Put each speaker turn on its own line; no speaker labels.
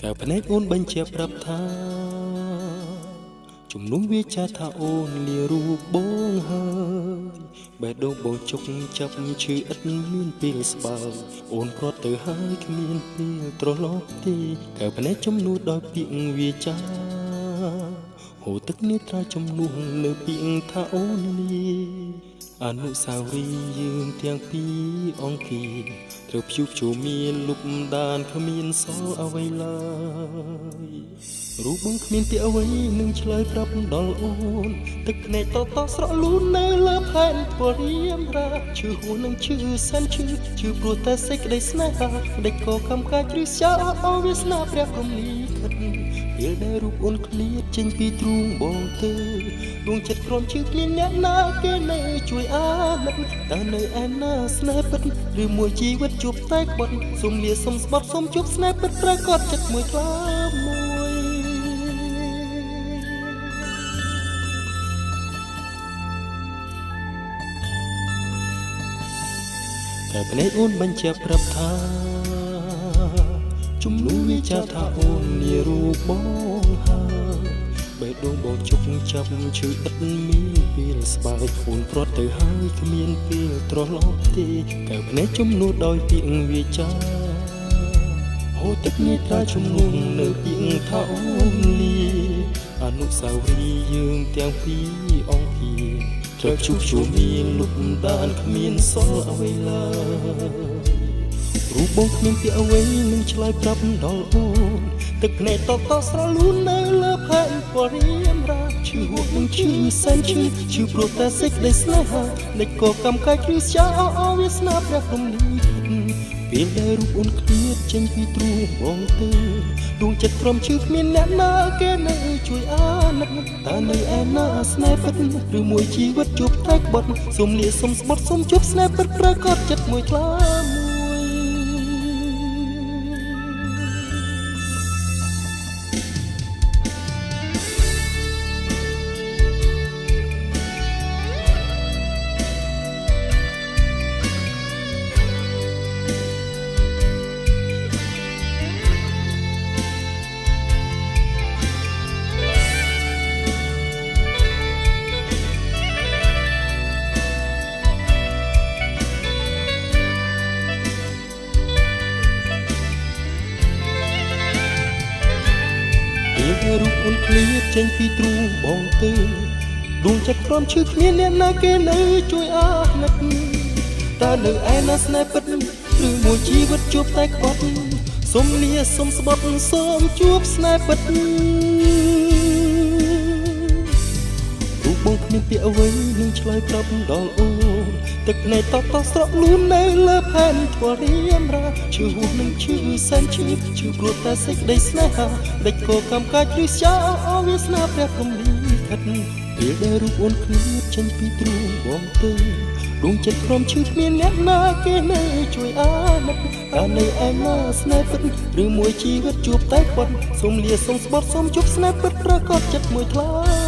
កែភ្នែកអូនបញ្ជាប្រាប់ថាជំនុំវាចាថាអូនលារូបបងហើយបេះដូងបងជុកចាប់ឈឺឥតមានពេលស្បើយអូនប្រត់ទៅហើយគ្មានពេលត្រឡប់ទេកែភ្នែកជំនួសដោយពាក្យវាចាហូរទឹកនេះត្រាជំនួសលើពាក្យថាអូនលាអនុស្សាវរីយ៍យើងទាំងពីរអង្គាត្រូវព្យុះជួមានលុបដានគ្មានសល់អ្វីឡើយរូបបងគ្មានពាក្យអ្វីនឹងឆ្លើយប្រាប់ដល់អូនទឹកភ្នែកតស្រក់លូននៅលើផែនពរៀមរាឈឺហួរនឹងឈឺសែនឈឺព្រោះតែសេចក្តីស្នេហាដេកក៏កំកាច់ឬស្យាអោវាសនាព្រះព្រំលីខិតពេលដែលរូបអូនឃ្លាតចេញពីទ្រូងបងទៅដួងចិត្តក្រុមឈឺគ្មានអ្នកណាគេនៅជួយអាណិតតែនៅឯណាស្នេហ៍ពិតឬមួយជីវិតជួបតែក្បត់សុំលាសុំស្បត់សុំជួបស្នេហ៍ពិតប្រកបចិត្តមួយក្លាមួយតែភ្នែកអូនបញ្ជាប្រាប់ថាជំនួសវាចាថាអូនលារូបបងហើយបេះដូងបងជុកចាប់ឈឺឥតមានពេលស្បើយអូនប្រត់ទៅហើយគ្មានពេលត្រឡប់ទេកែភ្នែកជំនួសដោយពាក្យវាចាហូរទឹកនេះត្រាជំនួសនៅពាក្យថាអូនលាអនុស្សាវរីយ៍យើងទាំងពីរអង្គាត្រូវជួបជុំមានលុបដានគ្មានសល់អ្វីឡើយរូបបងគ្មានពាក្យអ្វីនឹងឆ្លើយប្រាប់ដល់អូនទឹកភ្នែកតស្រលូននៅលើផែនពរៀមរាឈឺហួរនឹងឈឺសែនឈឺព្រោះតែសេចក្តីស្នេហាលេចក៏កំកាច់ឬស្យាអោវាសនាព្រះព្រំលីពេលដែលរូបអូនឃ្លាតចេញពីទ្រូងបងទៅដួងចិត្តក្រុមឈឺគ្មានអ្នកណាគេនៅជួយអាណិតតែនៅឯណាស្នេហ៍ពិតឬមួយជីវិតជួបតែក្បត់សុំលាសុំស្បត់សុំជួបស្នេហ៍ពិតប្រកបចិត្តមួយក្លារូបអូនឃ្លាតចេញពីទ្រូងបងទៅដួងចិត្តក្រុមឈឺគ្មានអ្នកណាគេនៅជួយអាណិតតែនៅឯណាស្នេហ៍ពិតឬមួយជីវិតជួបតែក្បត់សុំលាសុំស្បត់សូមជួបស្នេហ៍ពិតរូបបងគ្មានពាក្យអ្វីនឹងឆ្លើយប្រាប់ដល់អូនទឹកភ្នែកតស្រក់លូននៅលើផែនពរៀមរាឈឺហួរនឹងឈឺសែនឈឺព្រោះតែសេចក្តីស្នេហាដេកក៏កំកាច់ឬស្យាអោវាសនាព្រះព្រំលីខិតពេលដែលរូបអូនឃ្លាតចេញពីទ្រូងបងទៅដួងចិត្តក្រុមឈឺគ្មានអ្នកណាគេនៅជួយអាណិតតែនៅឯណាស្នេហ៍ពិតឬមួយជីវិតជួបតែក្បត់សុំលាសុំស្បត់សុំជួបស្នេហ៍ពិតប្រកបចិត្តមួយថ្លា